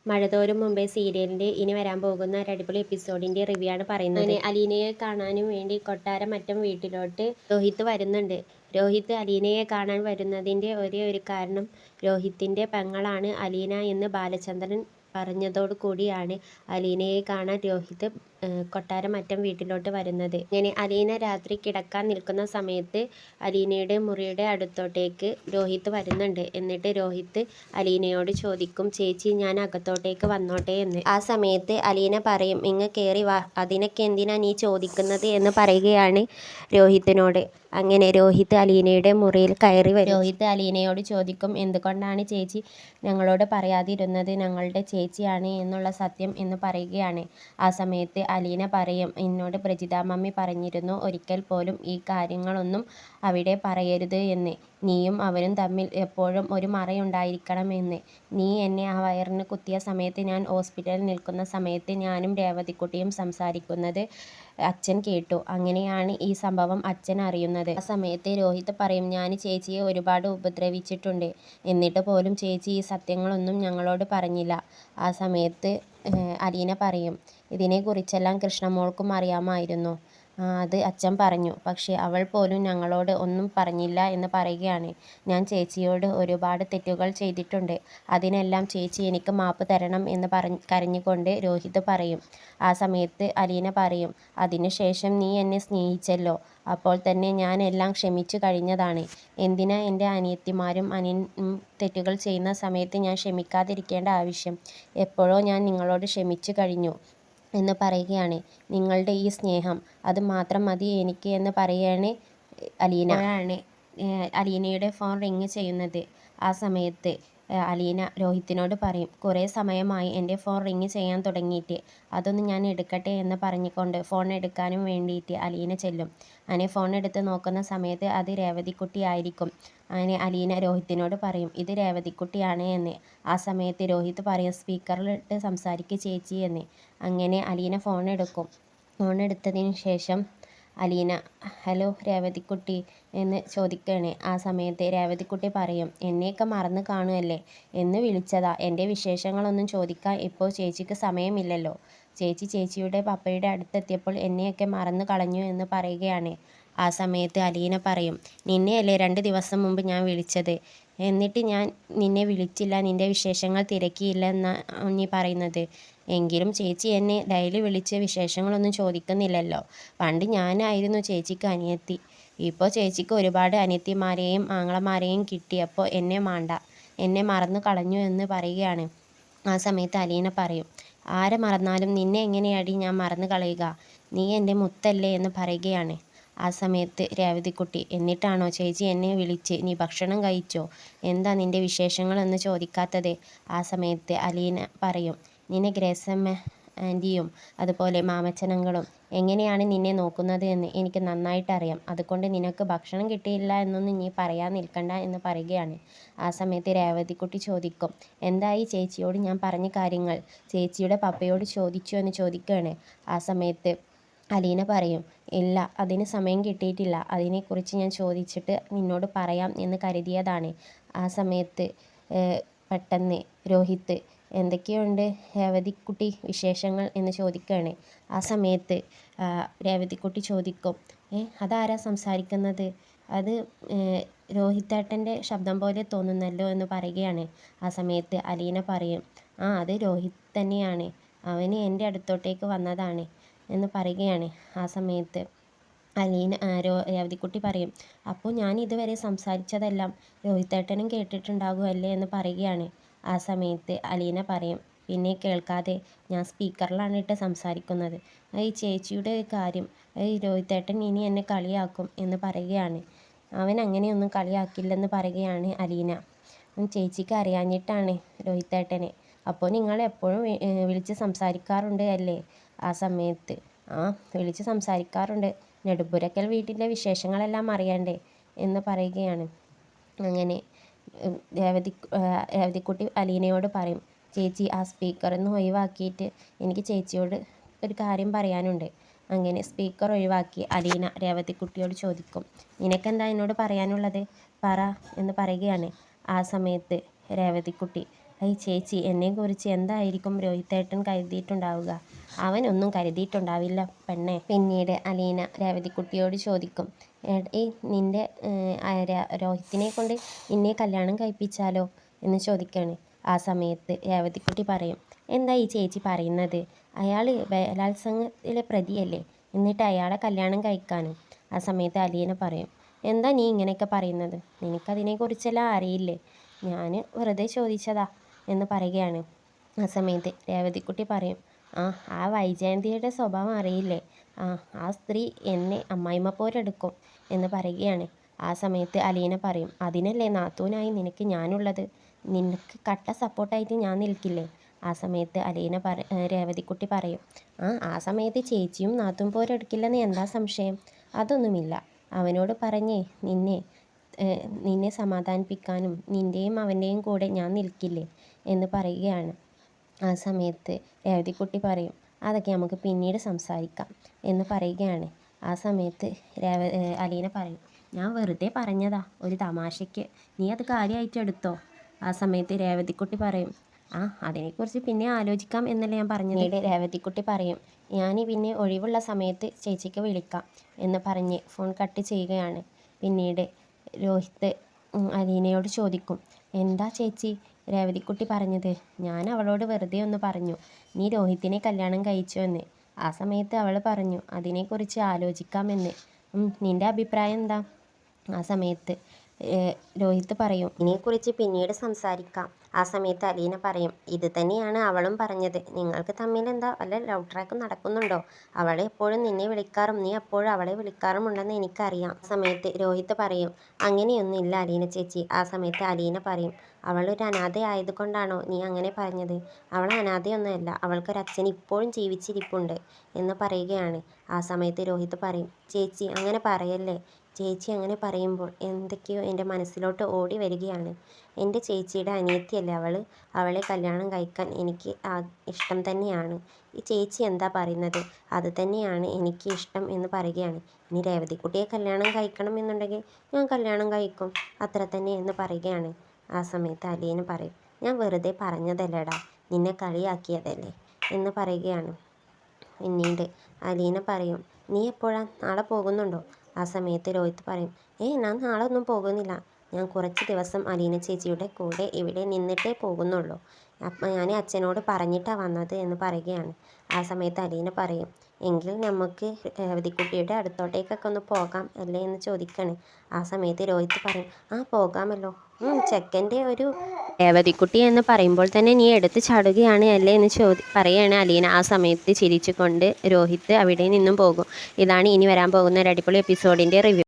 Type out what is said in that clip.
മഴതോരും മുമ്പേ സീരിയലിൻ്റെ ഇനി വരാൻ പോകുന്ന ഒരു അടിപൊളി എപ്പിസോഡിൻ്റെ റിവ്യൂ ആണ് പറയുന്നത്. അങ്ങനെ അലീനയെ കാണാനും വേണ്ടി കൊട്ടാരമറ്റം വീട്ടിലോട്ട് രോഹിത് വരുന്നുണ്ട്. രോഹിത് അലീനയെ കാണാൻ വരുന്നതിൻ്റെ ഒരേ ഒരു കാരണം രോഹിത്തിൻ്റെ പെങ്ങളാണ് അലീന എന്ന് ബാലചന്ദ്രൻ പറഞ്ഞതോടു കൂടിയാണ് അലീനയെ കാണാൻ രോഹിത് കൊട്ടാരമറ്റം വീട്ടിലോട്ട് വരുന്നത്. ഇങ്ങനെ അലീന രാത്രി കിടക്കാൻ നിൽക്കുന്ന സമയത്ത് അലീനയുടെ മുറിയുടെ അടുത്തോട്ടേക്ക് രോഹിത് വരുന്നുണ്ട്. എന്നിട്ട് രോഹിത് അലീനയോട് ചോദിക്കും, ചേച്ചി ഞാൻ അകത്തോട്ടേക്ക് വന്നോട്ടെ എന്ന്. ആ സമയത്ത് അലീന പറയും, ഇങ്ങ് കയറി വാ, അതിനൊക്കെ എന്തിനാ നീ ചോദിക്കുന്നത് എന്ന് പറയുകയാണ് രോഹിത്തിനോട്. അങ്ങനെ രോഹിത് അലീനയുടെ മുറിയിൽ കയറി വരും. രോഹിത് അലീനയോട് ചോദിക്കും, എന്തുകൊണ്ടാണ് ചേച്ചി ഞങ്ങളോട് പറയാതിരുന്നത്, ഞങ്ങളുടെ ചേച്ചിയാണ് എന്നുള്ള സത്യം എന്ന് പറയുകയാണ്. ആ സമയത്ത് അലീന പറയും, എന്നോട് പ്രജിത മമ്മി പറഞ്ഞിരുന്നു ഒരിക്കൽ പോലും ഈ കാര്യങ്ങളൊന്നും അവിടെ പറയരുത് എന്ന്. നീയും അവനും തമ്മിൽ എപ്പോഴും ഒരു മറയുണ്ടായിരിക്കണം എന്ന്. നീ എന്നെ ആ വയറിന് കുത്തിയ സമയത്ത് ഞാൻ ഹോസ്പിറ്റലിൽ നിൽക്കുന്ന സമയത്ത് ഞാനും രേവതിക്കുട്ടിയും സംസാരിക്കുന്നത് അച്ഛൻ കേട്ടു. അങ്ങനെയാണ് ഈ സംഭവം അച്ഛൻ അറിയുന്നത്. ആ സമയത്ത് രോഹിത് പറയും, ഞാൻ ചേച്ചിയെ ഒരുപാട് ഉപദ്രവിച്ചിട്ടുണ്ട്, എന്നിട്ട് പോലും ചേച്ചി ഈ സത്യങ്ങളൊന്നും ഞങ്ങളോട് പറഞ്ഞില്ല. ആ സമയത്ത് അലീന പറയും, ഇതിനെക്കുറിച്ചെല്ലാം കൃഷ്ണമോൾക്കും അറിയാമായിരുന്നു, അത് അച്ഛൻ പറഞ്ഞു, പക്ഷേ അവൾ പോലും ഞങ്ങളോട് ഒന്നും പറഞ്ഞില്ല എന്ന് പറയുകയാണ്. ഞാൻ ചേച്ചിയോട് ഒരുപാട് തെറ്റുകൾ ചെയ്തിട്ടുണ്ട്, അതിനെല്ലാം ചേച്ചി എനിക്ക് മാപ്പ് തരണം എന്ന് കരഞ്ഞുകൊണ്ട് രോഹിത് പറയും. ആ സമയത്ത് അലീന പറയും, അതിനുശേഷം നീ എന്നെ സ്നേഹിച്ചല്ലോ, അപ്പോൾ തന്നെ ഞാൻ എല്ലാം ക്ഷമിച്ചു കഴിഞ്ഞതാണ്. എന്തിനാ എൻ്റെ അനിയത്തിമാരും അനിയനും തെറ്റുകൾ ചെയ്യുന്ന സമയത്ത് ഞാൻ ക്ഷമിക്കാതിരിക്കേണ്ട ആവശ്യം? എപ്പോഴോ ഞാൻ നിങ്ങളോട് ക്ഷമിച്ചു കഴിഞ്ഞു എന്ന് പറയുകയാണ്. നിങ്ങളുടെ ഈ സ്നേഹം അത് മാത്രം മതി എനിക്ക് എന്ന് പറയുകയാണ് അലീന. അപ്പോഴാണ് അലീനയുടെ ഫോൺ റിങ് ചെയ്യുന്നത്. ആ സമയത്ത് അലീന രോഹിത്തിനോട് പറയും, കുറേ സമയമായി എൻ്റെ ഫോൺ റിങ് ചെയ്യാൻ തുടങ്ങിയിട്ട്, അതൊന്ന് ഞാൻ എടുക്കട്ടെ എന്ന് പറഞ്ഞുകൊണ്ട് ഫോൺ എടുക്കാനും വേണ്ടിയിട്ട് അലീന ചെല്ലും. അങ്ങനെ ഫോൺ എടുത്ത് നോക്കുന്ന സമയത്ത് അത് രേവതിക്കുട്ടി ആയിരിക്കും. അങ്ങനെ അലീന രോഹിത്തിനോട് പറയും, ഇത് രേവതിക്കുട്ടിയാണ് എന്ന്. ആ സമയത്ത് രോഹിത് പറയും, സ്പീക്കറിലിട്ട് സംസാരിക്കുക ചേച്ചി എന്ന്. അങ്ങനെ അലീന ഫോൺ എടുക്കും. ഫോൺ എടുത്തതിന് ശേഷം അലീന, ഹലോ രേവതിക്കുട്ടി എന്ന് ചോദിക്കുകയാണ്. ആ സമയത്ത് രേവതിക്കുട്ടി പറയും, എന്നെയൊക്കെ മറന്നു കാണുമല്ലേ, എന്ന് വിളിച്ചതാ, എൻ്റെ വിശേഷങ്ങളൊന്നും ചോദിക്കാൻ ഇപ്പോൾ ചേച്ചിക്ക് സമയമില്ലല്ലോ. ചേച്ചിയുടെ പപ്പയുടെ അടുത്തെത്തിയപ്പോൾ എന്നെയൊക്കെ മറന്നു കളഞ്ഞു എന്ന് പറയുകയാണ്. ആ സമയത്ത് അലീന പറയും, നിന്നെയല്ലേ 2 ദിവസം മുമ്പ് ഞാൻ വിളിച്ചത്, എന്നിട്ട് ഞാൻ നിന്നെ വിളിച്ചില്ല, നിൻ്റെ വിശേഷങ്ങൾ തിരക്കിയില്ല എന്നാണ് നീ പറയുന്നത്. എങ്കിലും ചേച്ചി എന്നെ ഡെയിലി വിളിച്ച് വിശേഷങ്ങളൊന്നും ചോദിക്കുന്നില്ലല്ലോ. പണ്ട് ഞാനായിരുന്നു ചേച്ചിക്ക് അനിയത്തി, ഇപ്പോൾ ചേച്ചിക്ക് ഒരുപാട് അനിയത്തിമാരെയും ആങ്ങളമാരെയും കിട്ടിയപ്പോൾ എന്നെ മറന്നു കളഞ്ഞു എന്ന് പറയുകയാണ്. ആ സമയത്ത് അലീന പറയും, ആരെ മറന്നാലും നിന്നെ എങ്ങനെയാടി ഞാൻ മറന്നു കളയുക, നീ എൻ്റെ മുത്തല്ലേ എന്ന് പറയുകയാണ്. ആ സമയത്ത് രേവതിക്കുട്ടി, എന്നിട്ടാണോ ചേച്ചി എന്നെ വിളിച്ച് നീ ഭക്ഷണം കഴിച്ചോ, എന്താ നിൻ്റെ വിശേഷങ്ങളെന്ന് ചോദിക്കാത്തത്? ആ സമയത്ത് അലീന പറയും, നിന്നെ ഗ്രേസമ്മ ആൻറ്റിയും അതുപോലെ മാമച്ചനങ്ങളും എങ്ങനെയാണ് നിന്നെ നോക്കുന്നത് എന്ന് എനിക്ക് നന്നായിട്ടറിയാം, അതുകൊണ്ട് നിനക്ക് ഭക്ഷണം കിട്ടിയില്ല എന്നൊന്നും നീ പറയാൻ നിൽക്കണ്ട എന്ന് പറയുകയാണ്. ആ സമയത്ത് രേവതിക്കുട്ടി ചോദിക്കും, എന്തായി ചേച്ചിയോട് ഞാൻ പറഞ്ഞ കാര്യങ്ങൾ ചേച്ചിയുടെ പപ്പയോട് ചോദിച്ചു എന്ന് ചോദിക്കുകയാണ്. ആ സമയത്ത് അലീന പറയും, ഇല്ല, അതിന് സമയം കിട്ടിയിട്ടില്ല, അതിനെക്കുറിച്ച് ഞാൻ ചോദിച്ചിട്ട് നിന്നോട് പറയാം എന്ന് കരുതിയതാണ്. ആ സമയത്ത് പെട്ടെന്ന് രോഹിത്, എന്തൊക്കെയുണ്ട് രേവതിക്കുട്ടി വിശേഷങ്ങൾ എന്ന് ചോദിക്കുകയാണ്. ആ സമയത്ത് രേവതിക്കുട്ടി ചോദിക്കും, അതാരാ സംസാരിക്കുന്നത്, അത് രോഹിത്തേട്ടൻ്റെ ശബ്ദം പോലെ തോന്നുന്നല്ലോ എന്ന് പറയുകയാണ്. ആ സമയത്ത് അലീന പറയും, അത് രോഹിത് തന്നെയാണ്, അവന് എൻ്റെ അടുത്തോട്ടേക്ക് വന്നതാണ് എന്ന് പറയുകയാണ്. ആ സമയത്ത് രേവതിക്കുട്ടി പറയും, അപ്പോൾ ഞാൻ ഇതുവരെ സംസാരിച്ചതെല്ലാം രോഹിത്തേട്ടനും കേട്ടിട്ടുണ്ടാകുമല്ലേ എന്ന് പറയുകയാണ്. ആ സമയത്ത് അലീന പറയും, പിന്നെ കേൾക്കാതെ, ഞാൻ സ്പീക്കറിലാണ് ഇട്ട് സംസാരിക്കുന്നത്, ഈ ചേച്ചിയുടെ കാര്യം രോഹിത്തേട്ടൻ ഇനി എന്നെ കളിയാക്കും എന്ന് പറയുകയാണ്. അവൻ അങ്ങനെയൊന്നും കളിയാക്കില്ലെന്ന് പറയുകയാണ് അലീന. ചേച്ചിക്ക് അറിയാഞ്ഞിട്ടാണ് രോഹിത്തേട്ടനെ, അപ്പോൾ നിങ്ങൾ എപ്പോഴും വിളിച്ച് സംസാരിക്കാറുണ്ട് അല്ലേ? ആ സമയത്ത് വിളിച്ച് സംസാരിക്കാറുണ്ട്, നെടുമ്പുരക്കൽ വീട്ടിലെ വിശേഷങ്ങളെല്ലാം അറിയണ്ടേ എന്ന് പറയുകയാണ്. അങ്ങനെ രേവതിക്കുട്ടി അലീനയോട് പറയും, ചേച്ചി ആ സ്പീക്കറിൽ നിന്ന് ഒഴിവാക്കിയിട്ട് എനിക്ക് ചേച്ചിയോട് ഒരു കാര്യം പറയാനുണ്ട്. അങ്ങനെ സ്പീക്കർ ഒഴിവാക്കി അലീന രേവതിക്കുട്ടിയോട് ചോദിക്കും, നിനക്കെന്താ എന്നോട് പറയാനുള്ളത്, പറ എന്ന് പറയുകയാണ്. ആ സമയത്ത് രേവതിക്കുട്ടി, ചേച്ചി, എന്നെക്കുറിച്ച് എന്തായിരിക്കും രോഹിത്തേട്ടൻ കരുതിയിട്ടുണ്ടാവുക? അവനൊന്നും കരുതിയിട്ടുണ്ടാവില്ല പെണ്ണെ. പിന്നീട് അലീന രേവതിക്കുട്ടിയോട് ചോദിക്കും, നിന്റെ രോഹിത്തിനെ കൊണ്ട് നിന്നെ കല്യാണം കഴിപ്പിച്ചാലോ എന്ന് ചോദിക്കുകയാണ്. ആ സമയത്ത് രേവതിക്കുട്ടി പറയും, എന്താ ഈ ചേച്ചി പറയുന്നത്? അയാൾ ബലാത്സംഗത്തിലെ പ്രതിയല്ലേ, എന്നിട്ട് അയാളെ കല്യാണം കഴിക്കാനും? ആ സമയത്ത് അലീന പറയും, എന്താ നീ ഇങ്ങനെയൊക്കെ പറയുന്നത്? നിനക്കതിനെക്കുറിച്ചെല്ലാം അറിയില്ലേ? ഞാൻ വെറുതെ ചോദിച്ചതാ എന്ന് പറയുകയാണ്. ആ സമയത്ത് രേവതിക്കുട്ടി പറയും, ആ വൈജയന്തിയുടെ സ്വഭാവം അറിയില്ലേ? ആ സ്ത്രീ എന്നെ അമ്മായിമ്മ പോരെടുക്കും എന്ന് പറയുകയാണ്. ആ സമയത്ത് അലീന പറയും, അതിനല്ലേ നാത്തൂനായി നിനക്ക് ഞാനുള്ളത്, നിനക്ക് കട്ട സപ്പോർട്ടായിട്ട് ഞാൻ നിൽക്കില്ലേ? ആ സമയത്ത് രേവതിക്കുട്ടി പറയും, ആ സമയത്ത് ചേച്ചിയും നാത്തൂൻ പോരെടുക്കില്ലെന്ന് എന്താ സംശയം? അതൊന്നുമില്ല. അവനോട് പറഞ്ഞേ നിന്നെ സമാധാനിപ്പിക്കാനും നിൻ്റെയും അവൻ്റെയും കൂടെ ഞാൻ നിൽക്കില്ലേ എന്ന് പറയുകയാണ്. ആ സമയത്ത് രേവതിക്കുട്ടി പറയും, അതൊക്കെ നമുക്ക് പിന്നീട് സംസാരിക്കാം എന്ന് പറയുകയാണ്. ആ സമയത്ത് അലീന പറയും, ഞാൻ വെറുതെ പറഞ്ഞതാ, ഒരു തമാശയ്ക്ക്, നീ അത് കാര്യമായിട്ട് എടുത്തോ? ആ സമയത്ത് രേവതിക്കുട്ടി പറയും, അതിനെക്കുറിച്ച് പിന്നെ ആലോചിക്കാം എന്നല്ലേ ഞാൻ പറഞ്ഞത്. രേവതിക്കുട്ടി പറയും, ഞാൻ പിന്നെ ഒഴിവുള്ള സമയത്ത് ചേച്ചിക്ക് വിളിക്കാം എന്ന് പറഞ്ഞ് ഫോൺ കട്ട് ചെയ്യുകയാണ്. പിന്നീട് രോഹിത്ത് അലീനയോട് ചോദിക്കും, എന്താ ചേച്ചി രേവതിക്കുട്ടി പറഞ്ഞത്? ഞാൻ അവളോട് വെറുതെ ഒന്ന് പറഞ്ഞു, നീ രോഹിത്തിനെ കല്യാണം കഴിച്ചോ എന്ന്. ആ സമയത്ത് അവൾ പറഞ്ഞു അതിനെക്കുറിച്ച് ആലോചിക്കാമെന്ന്. നിൻ്റെ അഭിപ്രായം എന്താ? ആ സമയത്ത് രോഹിത്ത് പറയും, ഇതിനെക്കുറിച്ച് പിന്നീട് സംസാരിക്കാം. ആ സമയത്ത് അലീന പറയും, ഇത് തന്നെയാണ് അവളും പറഞ്ഞത്. നിങ്ങൾക്ക് തമ്മിൽ എന്താ വല്ല ലവ് ട്രാക്കും നടക്കുന്നുണ്ടോ? അവളെ എപ്പോഴും നിന്നെ വിളിക്കാറും നീ എപ്പോഴും അവളെ വിളിക്കാറുമുണ്ടെന്ന് എനിക്കറിയാം. ആ സമയത്ത് രോഹിത്ത് പറയും, അങ്ങനെയൊന്നുമില്ല അലീന ചേച്ചി. ആ സമയത്ത് അലീന പറയും, അവളൊരു അനാഥ ആയതുകൊണ്ടാണോ നീ അങ്ങനെ പറഞ്ഞത്? അവൾ അനാഥയൊന്നുമല്ല, അവൾക്കൊരച്ഛൻ ഇപ്പോഴും ജീവിച്ചിരിപ്പുണ്ട് എന്ന് പറയുകയാണ്. ആ സമയത്ത് രോഹിത്ത് പറയും, ചേച്ചി അങ്ങനെ പറയല്ലേ. ചേച്ചി അങ്ങനെ പറയുമ്പോൾ എന്തൊക്കെയോ എൻ്റെ മനസ്സിലോട്ട് ഓടി വരികയാണ്. എൻ്റെ ചേച്ചിയുടെ അനിയത്തിയല്ലേ അവൾ, അവളെ കല്യാണം കഴിക്കാൻ എനിക്ക് ഇഷ്ടം തന്നെയാണ്. ഈ ചേച്ചി എന്താ പറയുന്നത് അത് തന്നെയാണ് എനിക്ക് ഇഷ്ടം എന്ന് പറയുകയാണ്. ഇനി രേവതിക്കുട്ടിയെ കല്യാണം കഴിക്കണം എന്നുണ്ടെങ്കിൽ ഞാൻ കല്യാണം കഴിക്കും, അത്ര തന്നെ എന്ന് പറയുകയാണ്. ആ സമയത്ത് അലീന പറയും, ഞാൻ വെറുതെ പറഞ്ഞതല്ലടാ, നിന്നെ കളിയാക്കിയതല്ലേ എന്ന് പറയുകയാണ്. പിന്നീട് അലീന പറയും, നീ എപ്പോഴാ, നാളെ പോകുന്നുണ്ടോ? ആ സമയത്ത് രോഹിത്ത് പറയും, ഞാൻ നാളെ ഒന്നും പോകുന്നില്ല, ഞാൻ കുറച്ച് ദിവസം അലീന ചേച്ചിയുടെ കൂടെ ഇവിടെ നിന്നിട്ടേ പോകുന്നുള്ളൂ. അപ്പം ഞാൻ അച്ഛനോട് പറഞ്ഞിട്ടാണ് വന്നത് എന്ന് പറയുകയാണ്. ആ സമയത്ത് അലീന പറയും, എങ്കിൽ നമുക്ക് രേവതിക്കുട്ടിയുടെ അടുത്തോട്ടേക്കൊക്കെ ഒന്ന് പോകാം അല്ലേ എന്ന് ചോദിക്കുകയാണ്. ആ സമയത്ത് രോഹിത്ത് പറയും, പോകാമല്ലോ, ചെക്കൻ്റെ ഒരു രേവതിക്കുട്ടി എന്ന് പറയുമ്പോൾ തന്നെ നീ എടുത്ത് ചാടുകയാണ് അല്ലേ എന്ന് പറയുകയാണ് അലീന. ആ സമയത്ത് ചിരിച്ചുകൊണ്ട് രോഹിത്ത് അവിടെ നിന്നും പോകും. ഇതാണ് ഇനി വരാൻ പോകുന്ന ഒരു അടിപൊളി എപ്പിസോഡിൻ്റെ റിവ്യൂ.